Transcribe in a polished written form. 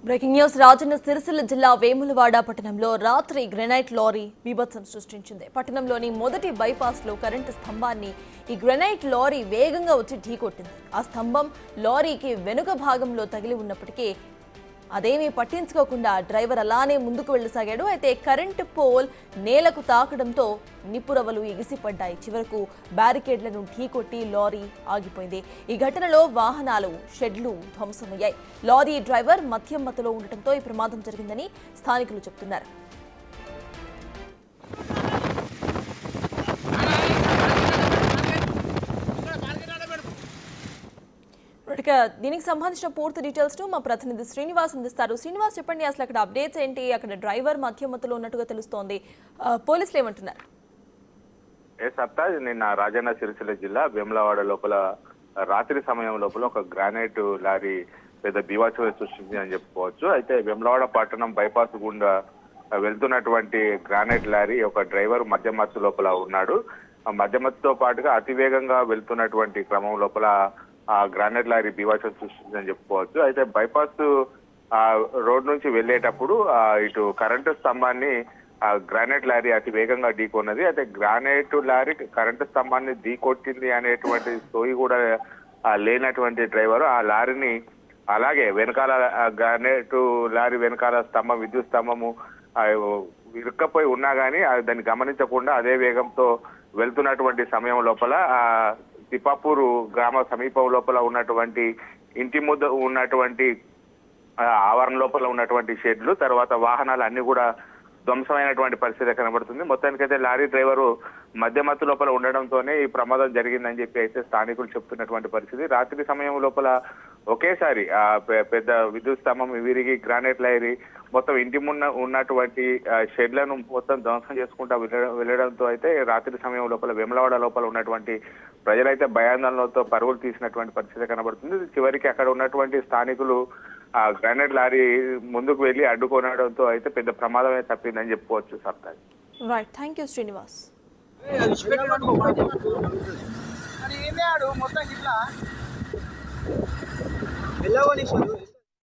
Breaking news Rajanna Sircilla జిల్లా వేములవాడ పట్టణంలో రాత్రి గ్రెనైట్ లారీ బీభత్సం సృష్టించింది. పట్టణంలోని మొదటి బైపాస్ లో కరెంటు స్తంభాన్ని ఈ గ్రెనైట్ లారీ వేగంగా వచ్చి ఢీకొట్టింది. ఆ స్తంభం లారీకి వెనుక భాగంలో తగిలి ఉన్నప్పటికీ అదేమీ పట్టించుకోకుండా డ్రైవర్ అలానే ముందుకు వెళ్లసాగాడు. అయితే కరెంటు పోల్ నేలకు తాకడంతో నిప్పురవ్వలు ఎగిసిపడ్డాయి. చివరకు బ్యారికేడ్లను ఢీకొట్టి లారీ ఆగిపోయింది. ఈ ఘటనలో వాహనాలు, షెడ్లు ధ్వంసమయ్యాయి. లారీ డ్రైవర్ మద్యం మత్తులో ఉండటంతో ఈ ప్రమాదం జరిగిందని స్థానికులు చెబుతున్నారు. దీనికి సంబంధించిన పూర్తి డీటెయిల్స్ మా ప్రతినిధి శ్రీనివాస్ అందిస్తారు. శ్రీనివాస్, చెప్పండి, అసలు అక్కడ అప్డేట్స్ ఏంటి? అక్కడ డ్రైవర్ మధ్యమత్తులో ఉన్నట్టుగా తెలుస్తోంది. పోలీసులు ఏమంటున్నారు? నిన్న రాజన్న సిరిసిల్ల జిల్లా వేములవాడ లోపల రాత్రి సమయం లోపల ఒక గ్రానైట్ లారీ పెద్ద బీభత్సం సృష్టించింది అని చెప్పుకోవచ్చు. అయితే వేములవాడ పట్టణం బైపాస్ గుండా వెళ్తున్నటువంటి గ్రానైట్ లారీ ఒక డ్రైవర్ మధ్యమత్తు లోపల ఉన్నాడు. ఆ మధ్యమత్తుతో పాటుగా అతివేగంగా వెళ్తున్నటువంటి క్రమం లోపల ఆ గ్రానైట్ లారీ బీభత్సం సృష్టించిందని చెప్పుకోవచ్చు. అయితే బైపాస్ రోడ్ నుంచి వెళ్లేటప్పుడు ఇటు కరెంటు స్తంభాన్ని గ్రానైట్ లారీ అతి వేగంగా ఢీకొన్నది. అయితే గ్రానైట్ లారీ కరెంటు స్తంభాన్ని ఢీకొట్టింది అనేటువంటి సోయి కూడా లేనటువంటి డ్రైవర్ ఆ లారీని అలాగే వెనకాల గ్రానైట్ లారీ వెనకాల స్తంభం, విద్యుత్ స్తంభము ఇరుక్కపోయి ఉన్నా గానీ దాన్ని గమనించకుండా అదే వేగంతో వెళ్తున్నటువంటి సమయం లోపల తిప్పాపూరు గ్రామ సమీపం లోపల ఉన్నటువంటి ఇంటి ముద్ద ఉన్నటువంటి ఆవరణ లోపల ఉన్నటువంటి షెడ్లు, తర్వాత వాహనాలు అన్ని కూడా ధ్వంసమైనటువంటి పరిస్థితి కనబడుతుంది. మొత్తానికైతే లారీ డ్రైవరు మధ్యమత్తు లోపల ఉండడంతోనే ఈ ప్రమాదం జరిగిందని చెప్పి అయితే స్థానికులు చెప్తున్నటువంటి పరిస్థితి. రాత్రి సమయం లోపల ఒకేసారి పెద్ద విద్యుత్ స్తంభం విరిగి గ్రానైట్ లారీ మొత్తం ఇంటి ముందు ఉన్నటువంటి షెడ్లను మొత్తం ధ్వంసం చేసుకుంటూ వెళ్ళడంతో అయితే రాత్రి సమయం లోపల వేములవాడ లోపల ఉన్నటువంటి ప్రజలైతే భయాందోళనలతో పరుగులు తీసినటువంటి పరిస్థితి కనబడుతుంది. చివరికి అక్కడ ఉన్నటువంటి స్థానికులు ఆ గ్రానైట్ లారీ ముందుకు వెళ్లి అడ్డుకోనడంతో అయితే పెద్ద ప్రమాదమే తప్పిందని చెప్పుకోవచ్చు. సప్తాజ్. Right, thank you Srinivas. మొత్తం ఇట్లా